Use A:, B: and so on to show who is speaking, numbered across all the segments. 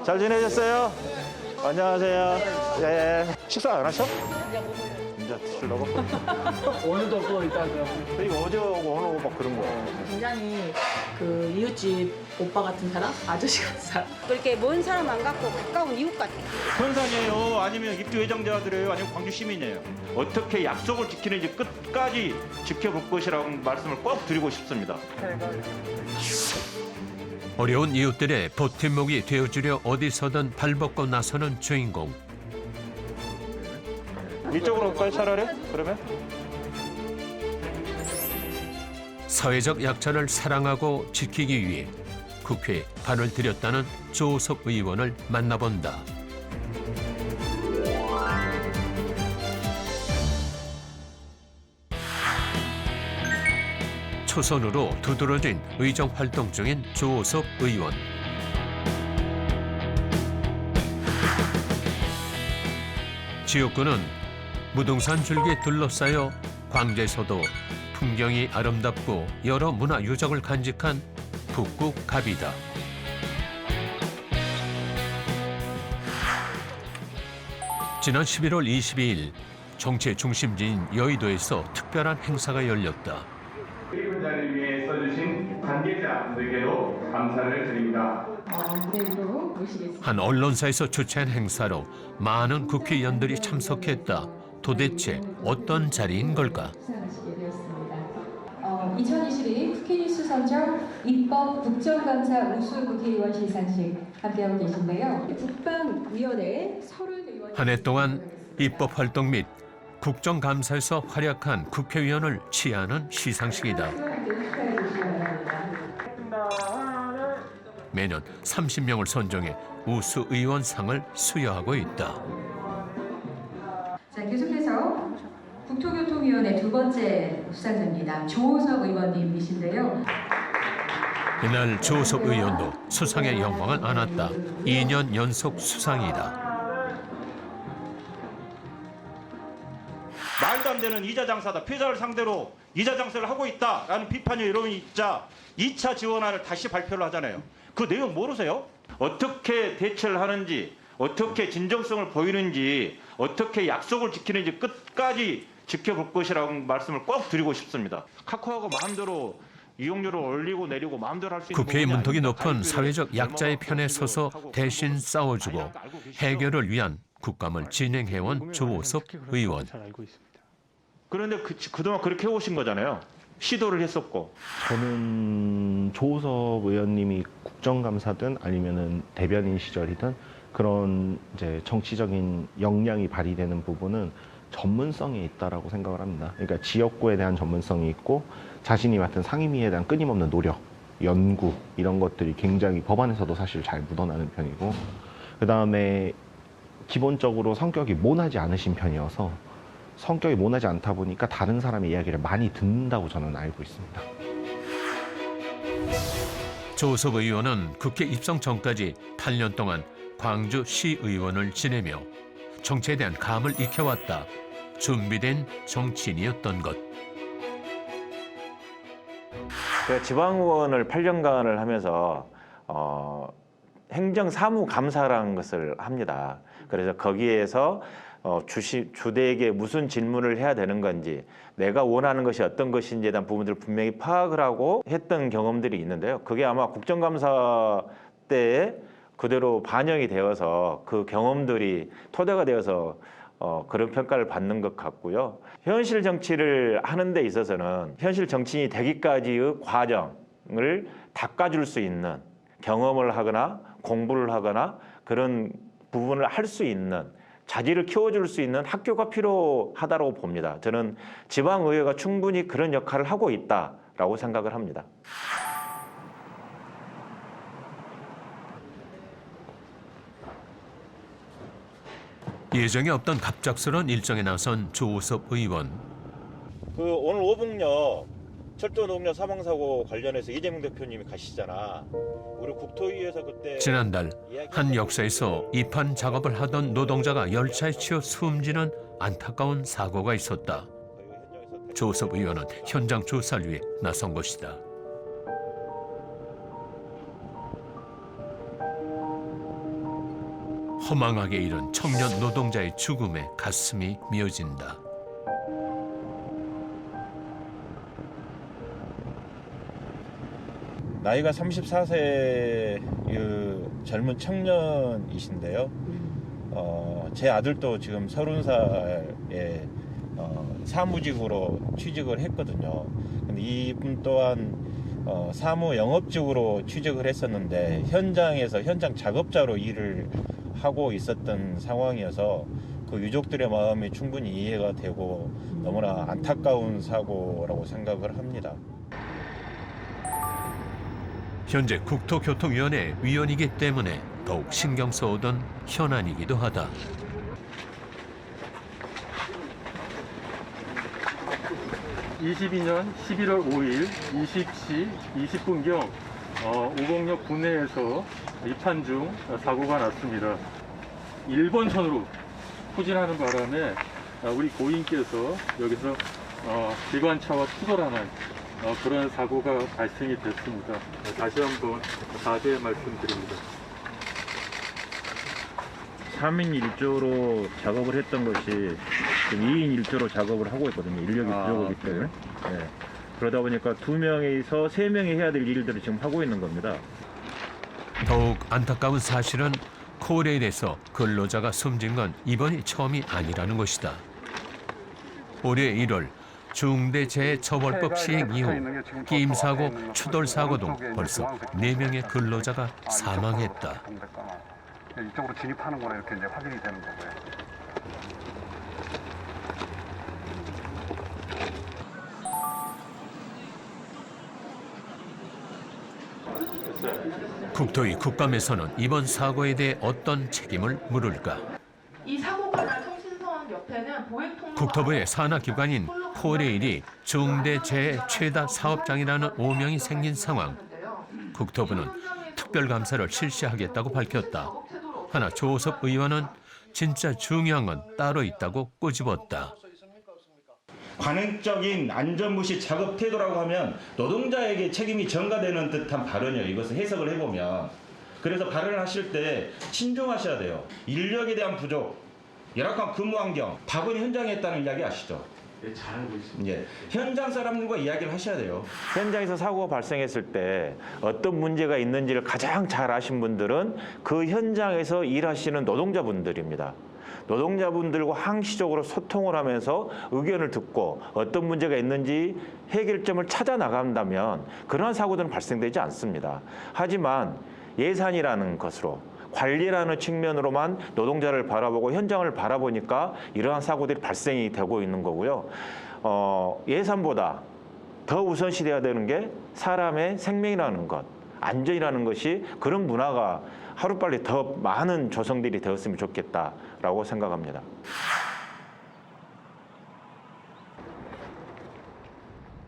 A: 잘 지내셨어요? 안녕하세요. 예. 식사 안 하셔? 이제 드시려고?
B: 오늘도 없고 일단
A: 이거 어제 오고 오늘 오고 막 그런 거.
C: 굉장히 그 이웃집 오빠 같은 사람? 아저씨 같은 사람?
D: 그렇게 먼 사람 안 갖고 가까운 이웃 같아.
A: 현산이에요? 아니면 입주 예정자들이에요? 아니면 광주 시민이에요? 어떻게 약속을 지키는지 끝까지 지켜볼 것이라고 말씀을 꼭 드리고 싶습니다.
E: 어려운 이웃들의 버팀목이 되어주려 어디서든 발벗고 나서는 주인공.
A: 이쪽으로 갈까요, 차라리? 그러면?
E: 사회적 약자를 사랑하고 지키기 위해 국회에 발을 들였다는 조호섭 의원을 만나본다. 초선으로 두드러진 의정 활동 중인 조호섭 의원. 지역구는 무등산 줄기에 둘러싸여 광주에서도 풍경이 아름답고 여러 문화 유적을 간직한 북극갑이다. 지난 11월 22일 정치의 중심지인 여의도에서 특별한 행사가 열렸다.
F: 이번 자리를 위해 써주신 관계자분들께도 감사를 드립니다.
E: 한 언론사에서 주최한 행사로 많은 국회의원들이 참석했다. 도대체 어떤 자리인 걸까?
G: 2022 국회뉴스 선정 입법 국정감사 우수 국회의원 시상식 함께하고 계신데요. 국방위원회 서른 의원
E: 한 해 동안 입법 활동 및 국정감사에서 활약한 국회의원을 치하하는 시상식이다. 매년 30명을 선정해 우수 의원상을 수여하고 있다.
G: 자, 계속해서 국토교통위원회 두 번째 수상자입니다. 조호섭 의원님이신데요.
E: 이날 조호섭 의원도 수상의 영광을 안았다. 2년 연속 수상이다.
A: 말도 안 되는 이자 장사다. 피해자를 상대로 이자 장사를 하고 있다라는 비판이 여론이 있자 2차 지원안을 다시 발표를 하잖아요. 그 내용 모르세요? 어떻게 대처를 하는지, 어떻게 진정성을 보이는지, 어떻게 약속을 지키는지 끝까지 지켜볼 것이라고 말씀을 꼭 드리고 싶습니다. 카카오가 마음대로 이용료를 올리고 내리고 마음대로 할 수 있는
E: 국회의
A: 부분이
E: 문턱이
A: 아닙니다.
E: 높은 사회적 약자의 편에
A: 얼마만큼
E: 서서
A: 하고
E: 대신 싸워주고
A: 알고 계시죠?
E: 해결을 위한 국감을 진행해온 조호섭 의원.
A: 그런데 그동안 그렇게 해오신 거잖아요. 시도를 했었고.
H: 저는 조호섭 의원님이 국정감사든 아니면은 대변인 시절이든 그런 이제 정치적인 역량이 발휘되는 부분은 전문성이 있다라고 생각을 합니다. 그러니까 지역구에 대한 전문성이 있고 자신이 맡은 상임위에 대한 끊임없는 노력, 연구 이런 것들이 굉장히 법안에서도 사실 잘 묻어나는 편이고 그 다음에 기본적으로 성격이 모나지 않으신 편이어서 성격이 모나지 않다 보니까 다른 사람의 이야기를 많이 듣는다고 저는 알고 있습니다.
E: 조호섭 의원은 국회 입성 전까지 8년 동안 광주 시의원을 지내며 정치에 대한 감을 익혀왔다. 준비된 정치인이었던 것.
I: 제가 지방의원을 8년간을 하면서 행정사무감사라는 것을 합니다. 그래서 거기에서 주대에게 무슨 질문을 해야 되는 건지 내가 원하는 것이 어떤 것인지에 대한 부분들을 분명히 파악을 하고 했던 경험들이 있는데요. 그게 아마 국정감사 때에 그대로 반영이 되어서 그 경험들이 토대가 되어서 그런 평가를 받는 것 같고요. 현실 정치를 하는 데 있어서는 현실 정치인이 되기까지의 과정을 닦아줄 수 있는 경험을 하거나 공부를 하거나 그런 부분을 할 수 있는 자질을 키워줄 수 있는 학교가 필요하다고 봅니다. 저는 지방의회가 충분히 그런 역할을 하고 있다라고 생각을 합니다.
E: 예정에 없던 갑작스러운 일정에 나선 조호섭 의원.
A: 오늘 오북역 철도 노동력 사망사고 관련해서 이재명 대표님이 가시잖아. 우리 국토위에서 그때
E: 지난달 한 역사에서 이판 작업을 하던 노동자가 열차에 치여 숨지는 안타까운 사고가 있었다. 조호섭 의원은 현장 조사를 위해 나선 것이다. 허망하게 잃은 청년 노동자의 죽음에 가슴이 미어진다.
I: 나이가 34세 젊은 청년이신데요. 제 아들도 지금 30살에 사무직으로 취직을 했거든요. 근데 이분 또한 사무 영업직으로 취직을 했었는데 현장 작업자로 일을 하고 있었던 상황이어서 그 유족들의 마음이 충분히 이해가 되고 너무나 안타까운 사고라고 생각을 합니다.
E: 현재 국토교통위원회 위원이기 때문에 더욱 신경 써오던 현안이기도 하다.
J: (22년 11월 5일) 20시 20분경 오곡역 구내에서 입판 중 사고가 났습니다. 1번선으로 후진하는 바람에 우리 고인께서 여기서 기관차와 추돌하는 그런 사고가 발생이 됐습니다. 다시 한번 자세히 말씀드립니다.
I: 3인 1조로 작업을 했던 것이 지금 2인 1조로 작업을 하고 있거든요. 인력이 부족하기 때문에. 네. 그러다 보니까 2명에서 3명이 해야 될 일들을 지금 하고 있는 겁니다.
E: 더욱 안타까운 사실은 코레일에서 근로자가 숨진 건 이번이 처음이 아니라는 것이다. 올해 1월 중대재해처벌법 시행 이후 끼임사고, 추돌사고 등 벌써 4명의 근로자가 사망했다.
J: 이쪽으로 진입하는구나 이렇게 이제 확인이 되는 거고요.
E: 국토위 국감에서는 이번 사고에 대해 어떤 책임을 물을까?
C: 이 사고가 난 성신선 옆에는 보행통로
E: 국토부의 산하기관인 코레일이 중대재해 최다 사업장이라는 오명이 생긴 상황. 국토부는 특별감사를 실시하겠다고 밝혔다. 하나 조섭 의원은 진짜 중요한 건 따로 있다고 꼬집었다.
A: 관행적인 안전무시 작업 태도라고 하면 노동자에게 책임이 전가되는 듯한 발언이에요. 이것을 해석을 해보면. 그래서 발언을 하실 때 신중하셔야 돼요. 인력에 대한 부족, 열악한 근무 환경, 박은희 현장에 있다는 이야기 아시죠?
J: 네, 잘 알고 있습니다.
A: 예, 현장 사람들과 이야기를 하셔야 돼요.
I: 현장에서 사고가 발생했을 때 어떤 문제가 있는지를 가장 잘 아신 분들은 그 현장에서 일하시는 노동자분들입니다. 노동자분들과 항시적으로 소통을 하면서 의견을 듣고 어떤 문제가 있는지 해결점을 찾아 나간다면 그러한 사고들은 발생되지 않습니다. 하지만 예산이라는 것으로 관리라는 측면으로만 노동자를 바라보고 현장을 바라보니까 이러한 사고들이 발생이 되고 있는 거고요. 예산보다 더 우선시돼야 되는 게 사람의 생명이라는 것, 안전이라는 것이 그런 문화가 하루빨리 더 많은 조성들이 되었으면 좋겠다라고 생각합니다.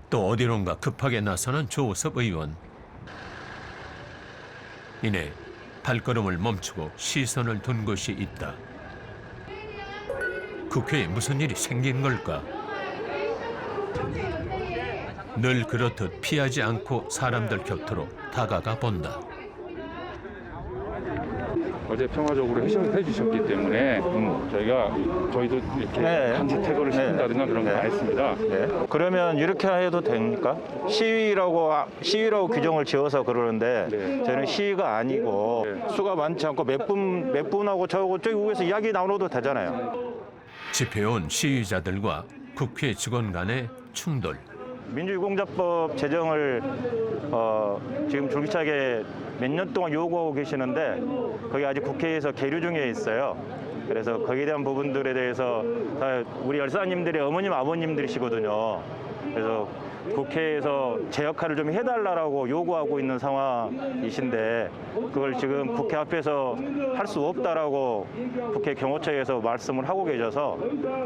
E: 또 어디론가 급하게 나서는 조섭 의원. 이내 발걸음을 멈추고 시선을 둔 곳이 있다. 국회에 무슨 일이 생긴 걸까? 늘 그렇듯 피하지 않고 사람들 곁으로 다가가 본다.
J: 어제 평화적으로 해주셨기 때문에 저희도 이렇게 강제 퇴거를 시킨다든가 그런 거 안 했습니다.
I: 네. 그러면 이렇게 해도 됩니까? 시위라고 규정을 지어서 그러는데 저는 시위가 아니고 수가 많지 않고 몇 분하고 저기 위에서 이야기 나눠도 되잖아요.
E: 집회온 시위자들과 국회 직원 간의 충돌.
I: 민주유공자법 제정을 지금 줄기차게 몇 년 동안 요구하고 계시는데 거기 아직 국회에서 계류 중에 있어요. 그래서 거기에 대한 부분들에 대해서 다 우리 열사님들의 어머님 아버님들이시거든요. 그래서 국회에서 제 역할을 좀 해달라고 요구하고 있는 상황이신데 그걸 지금 국회 앞에서 할 수 없다라고 국회 경호처에서 말씀을 하고 계셔서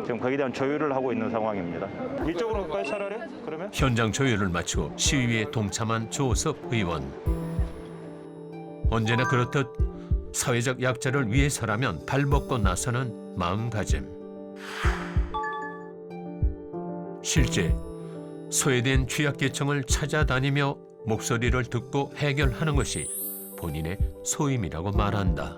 I: 지금 거기에 대한 조율을 하고 있는 상황입니다. 이쪽으로 갈까요, 차라리? 그러면?
E: 현장 조율을 마치고 시위에 동참한 조섭 의원. 언제나 그렇듯 사회적 약자를 위해서라면 발벗고 나서는 마음가짐. 실제 소외된 취약계층을 찾아다니며 목소리를 듣고 해결하는 것이 본인의 소임이라고 말한다.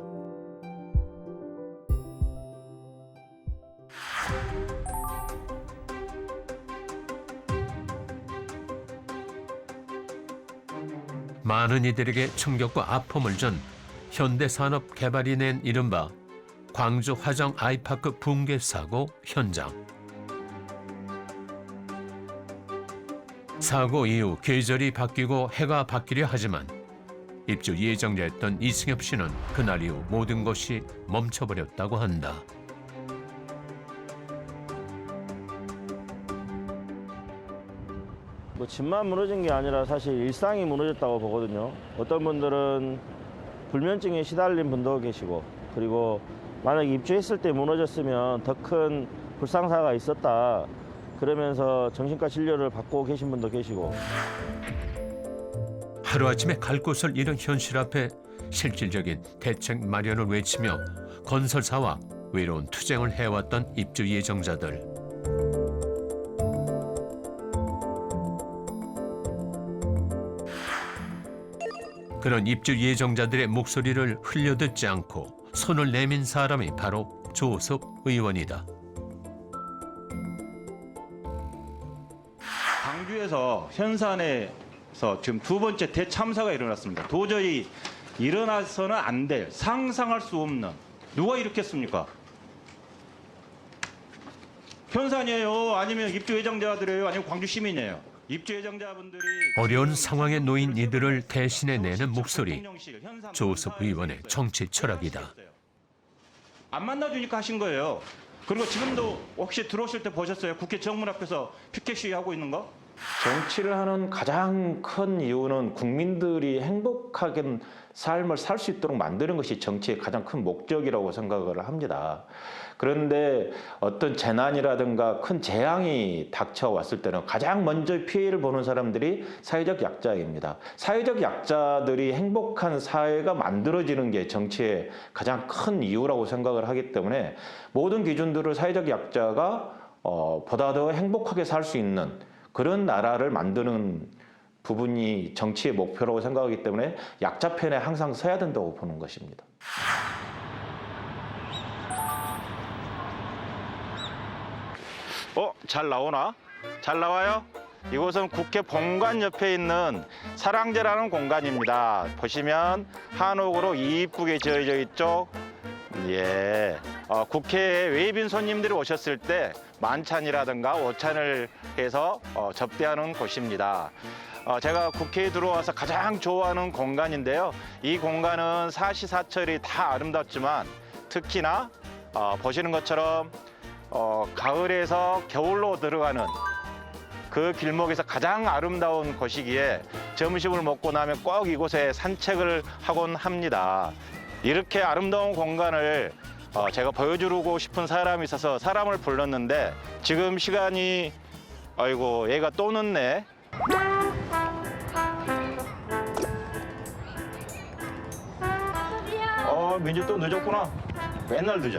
E: 많은 이들에게 충격과 아픔을 준 현대산업개발이 낸 이른바 광주 화정 아이파크 붕괴 사고 현장. 사고 이후 계절이 바뀌고 해가 바뀌려 하지만 입주 예정자였던 이승엽 씨는 그날 이후 모든 것이 멈춰버렸다고 한다.
K: 뭐 집만 무너진 게 아니라 사실 일상이 무너졌다고 보거든요. 어떤 분들은 불면증에 시달린 분도 계시고, 그리고 만약에 입주했을 때 무너졌으면 더 큰 불상사가 있었다, 그러면서 정신과 진료를 받고 계신 분도 계시고.
E: 하루아침에 갈 곳을 잃은 현실 앞에 실질적인 대책 마련을 외치며 건설사와 외로운 투쟁을 해왔던 입주 예정자들. 그런 입주 예정자들의 목소리를 흘려듣지 않고 손을 내민 사람이 바로 조섭 의원이다.
A: 광주에서 현산에서 지금 두 번째 대참사가 일어났습니다. 도저히 일어나서는 안 될, 상상할 수 없는, 누가 일으켰습니까? 현산이에요? 아니면 입주 예정자들이에요? 아니면 광주 시민이에요? 입주 예정자분들이
E: 어려운 상황에 놓인 이들을 대신해 내는 목소리, 조섭 의원의 정치 철학이다.
A: 안 만나주니까 하신 거예요. 그리고 지금도 혹시 들어오실 때 보셨어요? 국회 정문 앞에서 피켓 시위하고 있는 거?
I: 정치를 하는 가장 큰 이유는 국민들이 행복하게 삶을 살 수 있도록 만드는 것이 정치의 가장 큰 목적이라고 생각을 합니다. 그런데 어떤 재난이라든가 큰 재앙이 닥쳐왔을 때는 가장 먼저 피해를 보는 사람들이 사회적 약자입니다. 사회적 약자들이 행복한 사회가 만들어지는 게 정치의 가장 큰 이유라고 생각을 하기 때문에 모든 기준들을 사회적 약자가 보다 더 행복하게 살 수 있는 그런 나라를 만드는 부분이 정치의 목표라고 생각하기 때문에 약자 편에 항상 서야 된다고 보는 것입니다. 잘 나오나? 잘 나와요? 이곳은 국회 본관 옆에 있는 사랑제라는 공간입니다. 보시면 한옥으로 이쁘게 지어져 있죠? 예. 국회에 외빈 손님들이 오셨을 때 만찬이라든가 오찬을 해서 접대하는 곳입니다. 제가 국회에 들어와서 가장 좋아하는 공간인데요. 이 공간은 사시사철이 다 아름답지만 특히나 보시는 것처럼 가을에서 겨울로 들어가는 그 길목에서 가장 아름다운 곳이기에 점심을 먹고 나면 꼭 이곳에 산책을 하곤 합니다. 이렇게 아름다운 공간을 제가 보여주고 싶은 사람이 있어서 사람을 불렀는데 지금 시간이 아이고 얘가 또 늦네. 민주 또 늦었구나. 맨날 늦어.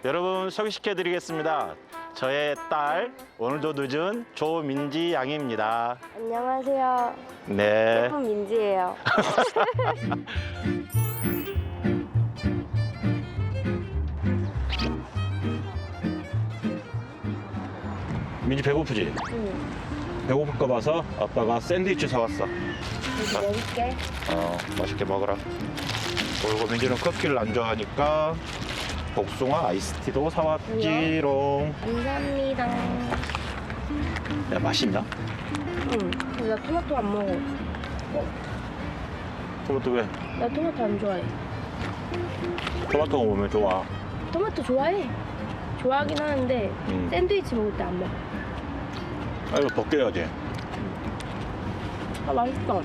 I: 여러분 소개시켜드리겠습니다. 저의 딸 오늘도 늦은 조민지 양입니다.
L: 안녕하세요.
I: 네.
L: 예쁜 민지예요.
I: 민지 배고프지?
L: 응.
I: 배고플까 봐서 아빠가 샌드위치 사왔어.
L: 여기 먹을게.
I: 맛있게 먹어라. 그리고 민지는 커피를 안 좋아하니까 복숭아 아이스티도 사왔지롱.
L: 감사합니다.
I: 야, 맛있나?
L: 응. 나 토마토 안 먹어.
I: 토마토 왜?
L: 나 토마토 안 좋아해.
I: 토마토가 몸에 좋아.
L: 토마토 좋아해. 좋아하긴 하는데 샌드위치 먹을 때 안 먹어.
I: 아, 이거 벗겨야지.
L: 아, 맛있어.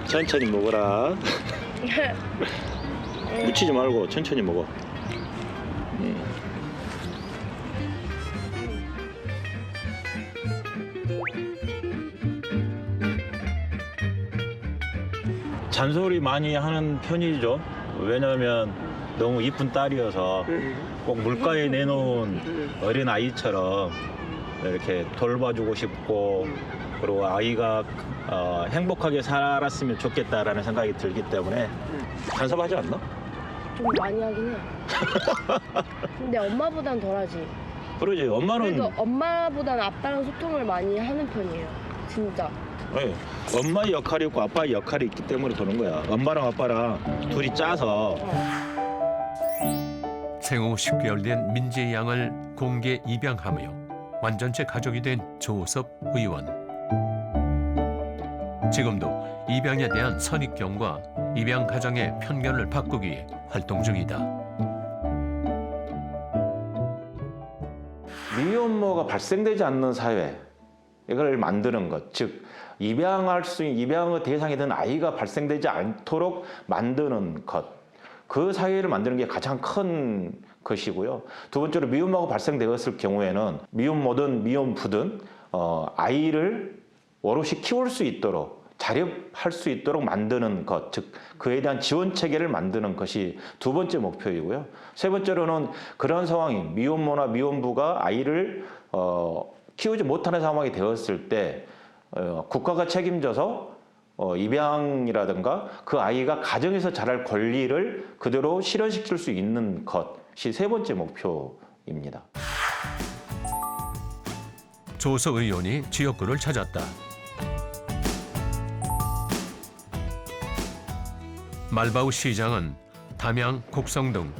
I: 천천히 먹어라. 묻히지 말고 천천히 먹어. 잔소리 많이 하는 편이죠. 왜냐하면 너무 이쁜 딸이어서 꼭 물가에 내놓은 어린 아이처럼 이렇게 돌봐주고 싶고, 그리고 아이가 행복하게 살았으면 좋겠다라는 생각이 들기 때문에 간섭하지 않나?
L: 좀 많이 하긴 해. 근데 엄마보단 덜하지.
I: 그러지. 엄마는
L: 그래도 엄마보단 아빠랑 소통을 많이 하는 편이에요. 진짜.
I: 네. 엄마의 역할이 있고 아빠의 역할이 있기 때문에 그런 거야. 엄마랑 아빠랑 둘이 짜서.
E: 생후 10개월 된 민지 양을 공개 입양하며 완전체 가족이 된 조섭 의원. 지금도 입양에 대한 선입견과 입양 가정의 편견을 바꾸기 위해 활동 중이다.
I: 미혼모가 발생되지 않는 사회, 이걸 만드는 것, 즉 입양의 대상이 된 아이가 발생되지 않도록 만드는 것, 그 사회를 만드는 게 가장 큰 것이고요. 두 번째로 미혼모가 발생되었을 경우에는 미혼모든 미혼부든 아이를 오롯이 키울 수 있도록 자립할 수 있도록 만드는 것, 즉 그에 대한 지원 체계를 만드는 것이 두 번째 목표이고요. 세 번째로는 그런 상황이 미혼모나 미혼부가 아이를 키우지 못하는 상황이 되었을 때 국가가 책임져서 입양이라든가 그 아이가 가정에서 자랄 권리를 그대로 실현시킬 수 있는 것이 세 번째 목표입니다.
E: 조섭 의원이 지역구를 찾았다. 말바우 시장은 담양, 곡성 등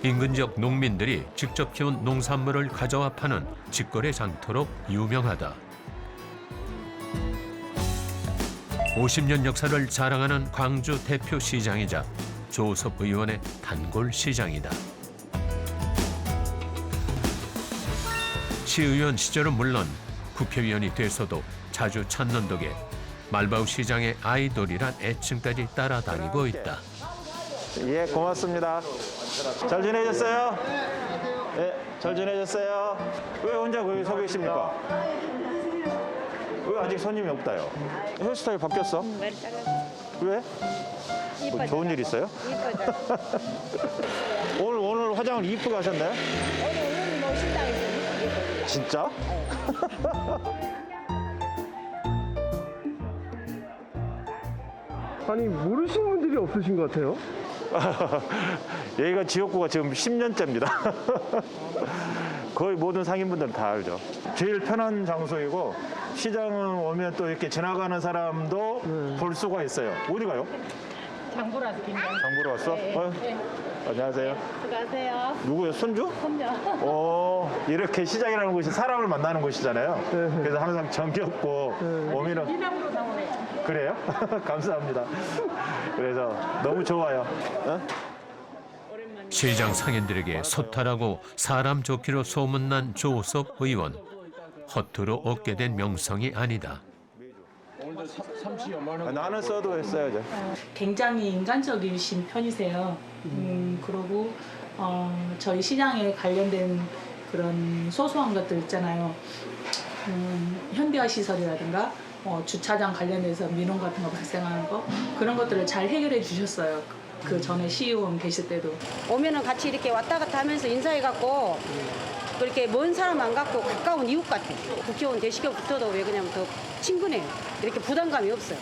E: 인근 지역 농민들이 직접 키운 농산물을 가져와 파는 직거래 장터로 유명하다. 50년 역사를 자랑하는 광주 대표 시장이자 조섭 의원의 단골 시장이다. 시의원 시절은 물론 국회의원이 돼서도 자주 찾는 덕에 말바우 시장의 아이돌이란 애칭까지 따라다니고 있다.
I: 예, 고맙습니다. 잘 지내셨어요? 예, 잘 지내셨어요? 왜 혼자 거기 서 계십니까? 왜 아직 손님이 없다요? 헤어스타일 바뀌었어?
D: 머리 잘랐어.
I: 왜? 뭐 좋은 일 있어요?
D: 이뻐져.
I: 오늘 화장을 이쁘게 하셨나요?
D: 오늘 뭐 식당에서 이쁘게 입어줘.
I: 진짜?
B: 아니 모르시는 분들이 없으신 것 같아요.
I: 여기가 지역구가 지금 10년째입니다. 거의 모든 상인분들은 다 알죠. 제일 편한 장소이고 시장은 오면 또 이렇게 지나가는 사람도 볼 수가 있어요. 어디 가요?
C: 장 보러 왔어, 김장.
I: 장 보러 왔어? 안녕하세요.
C: 수고하세요.
I: 누구예요? 손주?
C: 손녀.
I: 이렇게 시장이라는 곳이 사람을 만나는 곳이잖아요. 그래서 항상 정겹고 오면은
C: 미남으로 나오네.
I: 그래요? 감사합니다. 그래서 너무 좋아요.
E: 시장 상인들에게 소탈하고 사람 좋기로 소문난 조섭 의원. 허투루 얻게 된 명성이 아니다.
I: 나는 써도 했어야죠.
C: 굉장히 인간적이신 편이세요. 그리고 저희 시장에 관련된 그런 소소한 것들 있잖아요. 현대화 시설이라든가 주차장 관련돼서 민원 같은 거 발생하는 거 그런 것들을 잘 해결해 주셨어요. 그 전에 시의원 계실 때도.
D: 오면은 같이 이렇게 왔다 갔다 하면서 인사해갖고 그렇게 먼 사람 안 갖고 가까운 이웃 같아. 국회의원 되시겨 붙어도 왜 그냥 더 친근해요. 이렇게 부담감이 없어요.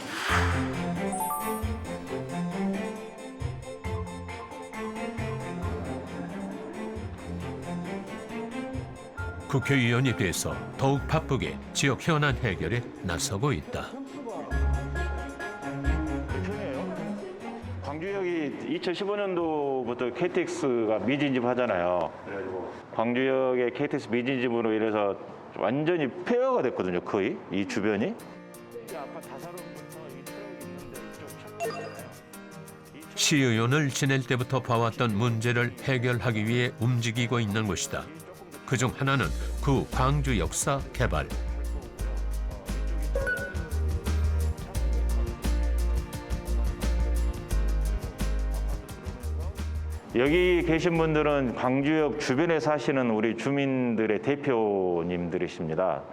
E: 국회의원이 돼서 더욱 바쁘게 지역 현안 해결에 나서고 있다.
I: 광주역이 2015년도부터 KTX가 미진입하잖아요. 그래가지고 광주역의 KTX 미진입으로 인해서 완전히 폐허가 됐거든요. 거의 이 주변이.
E: 시의원을 지낼 때부터 봐왔던 문제를 해결하기 위해 움직이고 있는 것이다. 그중 하나는 구 광주 역사 개발.
I: 여기 계신 분들은 광주역 주변에 사시는 우리 주민들의 대표님들이십니다.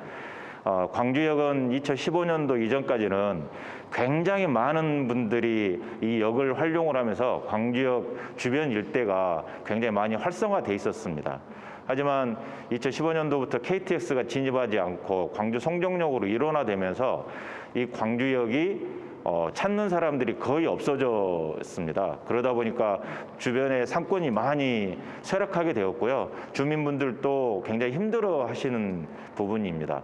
I: 광주역은 2015년도 이전까지는 굉장히 많은 분들이 이 역을 활용을 하면서 광주역 주변 일대가 굉장히 많이 활성화돼 있었습니다. 하지만 2015년도부터 KTX가 진입하지 않고 광주 송정역으로 일원화되면서 이 광주역이 찾는 사람들이 거의 없어졌습니다. 그러다 보니까 주변에 상권이 많이 쇠락하게 되었고요. 주민분들도 굉장히 힘들어 하시는 부분입니다.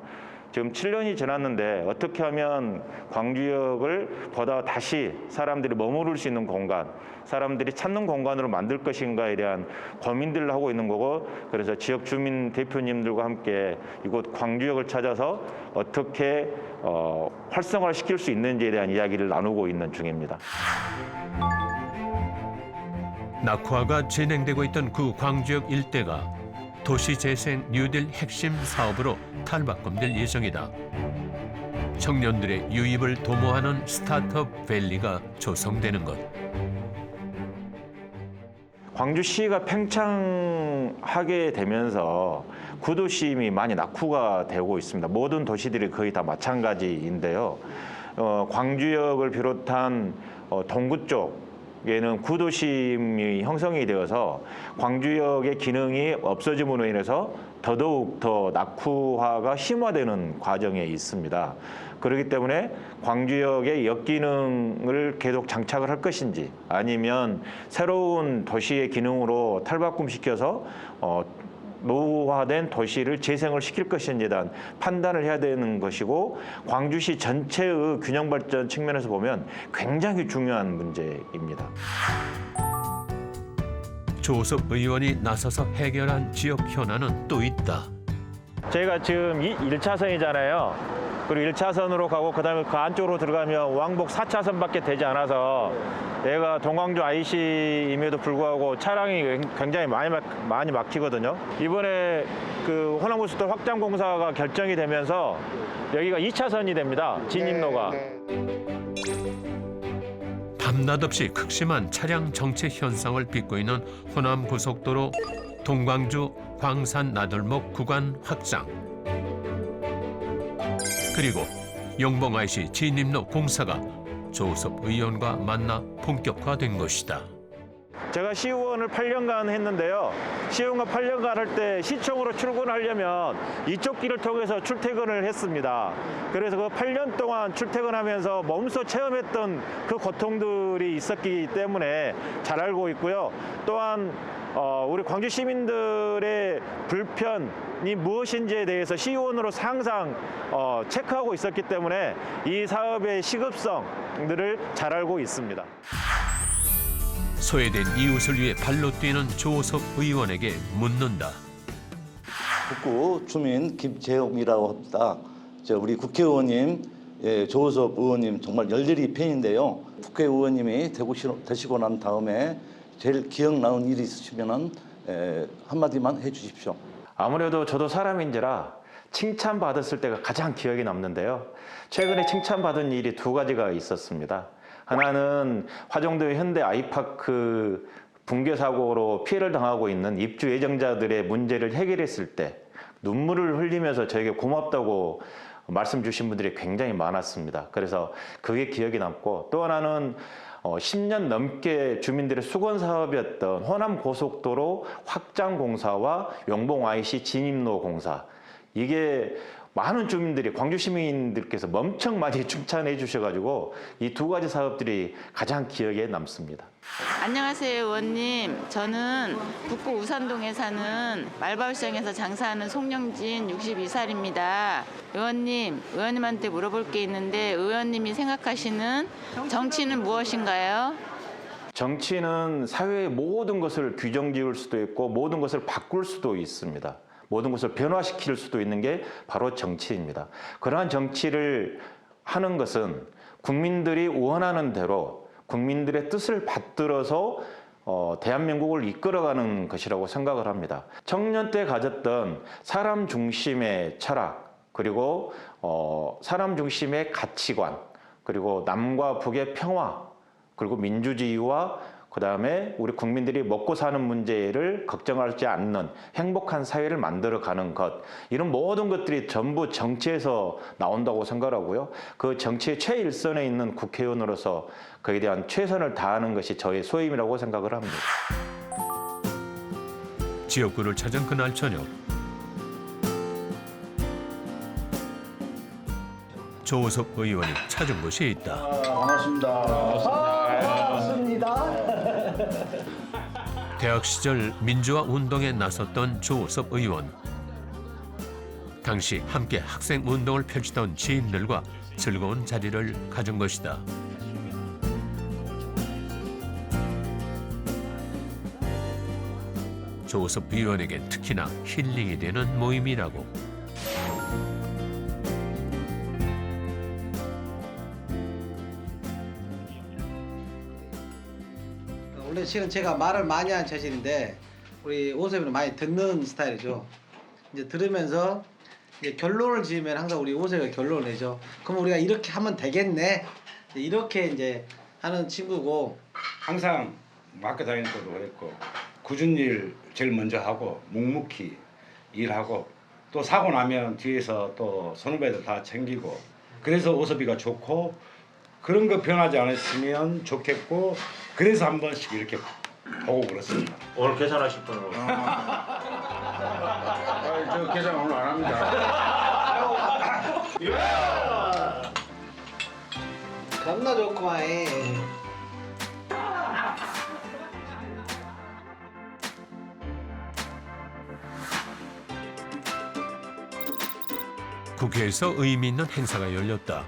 I: 지금 7년이 지났는데 어떻게 하면 광주역을 보다 다시 사람들이 머무를 수 있는 공간, 사람들이 찾는 공간으로 만들 것인가에 대한 고민들을 하고 있는 거고, 그래서 지역 주민 대표님들과 함께 이곳 광주역을 찾아서 어떻게 활성화시킬 수 있는지에 대한 이야기를 나누고 있는 중입니다.
E: 낙후화가 진행되고 있던 그 광주역 일대가 도시재생 뉴딜 핵심 사업으로 탈바꿈될 예정이다. 청년들의 유입을 도모하는 스타트업 밸리가 조성되는 것.
I: 광주시가 팽창하게 되면서 구도심이 많이 낙후가 되고 있습니다. 모든 도시들이 거의 다 마찬가지인데요. 광주역을 비롯한 동구 쪽에는 구도심이 형성이 되어서 광주역의 기능이 없어짐으로 인해서 더더욱 더 낙후화가 심화되는 과정에 있습니다. 그렇기 때문에 광주역의 역기능을 계속 장착을 할 것인지, 아니면 새로운 도시의 기능으로 탈바꿈시켜서 노후화된 도시를 재생을 시킬 것인지에 대한 판단을 해야 되는 것이고, 광주시 전체의 균형 발전 측면에서 보면 굉장히 중요한 문제입니다.
E: 조섭 의원이 나서서 해결한 지역 현안은 또 있다.
I: 저희가 지금 1차선이잖아요. 그리고 1차선으로 가고 그다음에 그 안쪽으로 들어가면 왕복 4차선밖에 되지 않아서 얘가 동광주 IC임에도 불구하고 차량이 굉장히 많이 막히거든요. 이번에 그 호남고속도로 확장 공사가 결정이 되면서 여기가 2차선이 됩니다. 진입로가.
E: 밤낮 없이 극심한 차량 정체 현상을 빚고 있는 호남고속도로 동광주 광산 나들목 구간 확장. 그리고 영봉 IC 진입로 공사가 조섭 의원과 만나 본격화된 것이다.
I: 제가 시의원을 8년간 했는데요. 시의원과 8년간 할 때 시청으로 출근하려면 이쪽 길을 통해서 출퇴근을 했습니다. 그래서 그 8년 동안 출퇴근하면서 몸소 체험했던 그 고통들이 있었기 때문에 잘 알고 있고요. 또한 우리 광주 시민들의 불편이 무엇인지에 대해서 시의원으로서 항상 체크하고 있었기 때문에 이 사업의 시급성들을 잘 알고 있습니다.
E: 소외된 이웃을 위해 발로 뛰는 조섭 의원에게 묻는다.
M: 북구 주민 김재용이라고 합니다. 우리 국회의원님, 조섭 의원님 정말 열렬히 팬인데요. 국회의원님이 되시고 난 다음에 제일 기억나는 일이 있으시면 한마디만 해주십시오.
I: 아무래도 저도 사람인지라 칭찬받았을 때가 가장 기억에 남는데요. 최근에 칭찬받은 일이 2가지가 있었습니다. 하나는 화정도 현대 아이파크 붕괴 사고로 피해를 당하고 있는 입주 예정자들의 문제를 해결했을 때 눈물을 흘리면서 저에게 고맙다고 말씀 주신 분들이 굉장히 많았습니다. 그래서 그게 기억이 남고, 또 하나는 10년 넘게 주민들의 수건 사업이었던 호남고속도로 확장 공사와 영봉 IC 진입로 공사, 이게 많은 주민들이, 광주 시민들께서 엄청 많이 칭찬해 주셔가지고 이 2가지 사업들이 가장 기억에 남습니다.
N: 안녕하세요, 의원님. 저는 북구 우산동에 사는 말바울시장에서 장사하는 송영진 62살입니다. 의원님한테 물어볼 게 있는데, 의원님이 생각하시는 정치는 무엇인가요?
I: 정치는 사회의 모든 것을 규정 지을 수도 있고 모든 것을 바꿀 수도 있습니다. 모든 것을 변화시킬 수도 있는 게 바로 정치입니다. 그러한 정치를 하는 것은 국민들이 원하는 대로 국민들의 뜻을 받들어서 대한민국을 이끌어가는 것이라고 생각을 합니다. 청년 때 가졌던 사람 중심의 철학, 그리고 사람 중심의 가치관, 그리고 남과 북의 평화, 그리고 민주주의와 그다음에 우리 국민들이 먹고 사는 문제를 걱정하지 않는 행복한 사회를 만들어가는 것, 이런 모든 것들이 전부 정치에서 나온다고 생각하고요. 그 정치의 최일선에 있는 국회의원으로서 거기에 대한 최선을 다하는 것이 저의 소임이라고 생각을 합니다.
E: 지역구를 찾은 그날 저녁, 조섭 의원이 찾은 곳이 있다.
O: 반갑습니다.
E: 대학 시절 민주화 운동에 나섰던 조섭 의원. 당시 함께 학생 운동을 펼치던 지인들과 즐거운 자리를 가진 것이다. 조섭 위원에게 특히나 힐링이 되는 모임이라고.
P: 원래 실은 제가 말을 많이 하는 체질인데 우리 오섭이는 많이 듣는 스타일이죠. 이제 들으면서 이제 결론을 지으면 항상 우리 오섭이가 결론을 내죠. 그럼 우리가 이렇게 하면 되겠네. 이렇게 이제 하는 친구고
O: 항상 학교 다닐 때도 그랬고 굳은 일 제일 먼저 하고 묵묵히 일하고 또 사고 나면 뒤에서 또 선후배들 다 챙기고 그래서 오섭이가 좋고 그런 거 변하지 않았으면 좋겠고 그래서 한 번씩 이렇게 보고 그렇습니다.
I: 오늘 계산하실 분으로.
O: 저 계산 오늘 안 합니다.
P: 겁나 좋구만.
E: 국회에서 의미 있는 행사가 열렸다.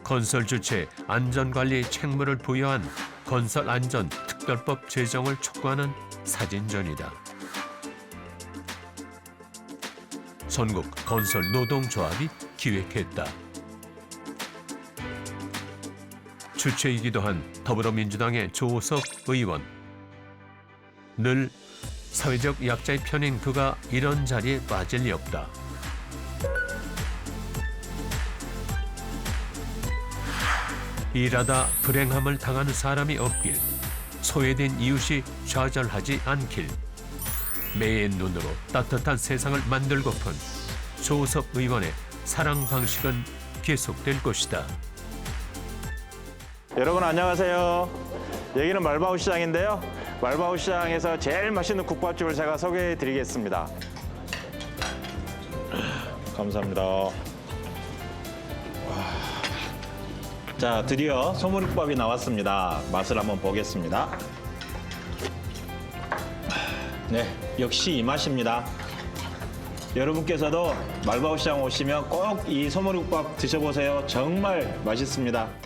E: 건설 주체 안전관리 책무를 부여한 건설안전특별법 제정을 촉구하는 사진전이다. 전국 건설노동조합이 기획했다. 주체이기도 한 더불어민주당의 조섭 의원. 늘 사회적 약자의 편인 그가 이런 자리에 빠질 리 없다. 일하다 불행함을 당하는 사람이 없길, 소외된 이웃이 좌절하지 않길, 매의 눈으로 따뜻한 세상을 만들고픈 조섭 의원의 사랑 방식은 계속될 것이다.
I: 여러분 안녕하세요. 여기는 말바우 시장인데요. 말바우 시장에서 제일 맛있는 국밥집을 제가 소개해 드리겠습니다. 감사합니다. 자, 드디어 소머리국밥이 나왔습니다. 맛을 한번 보겠습니다. 네, 역시 이 맛입니다. 여러분께서도 말바우 시장 오시면 꼭 이 소머리국밥 드셔보세요. 정말 맛있습니다.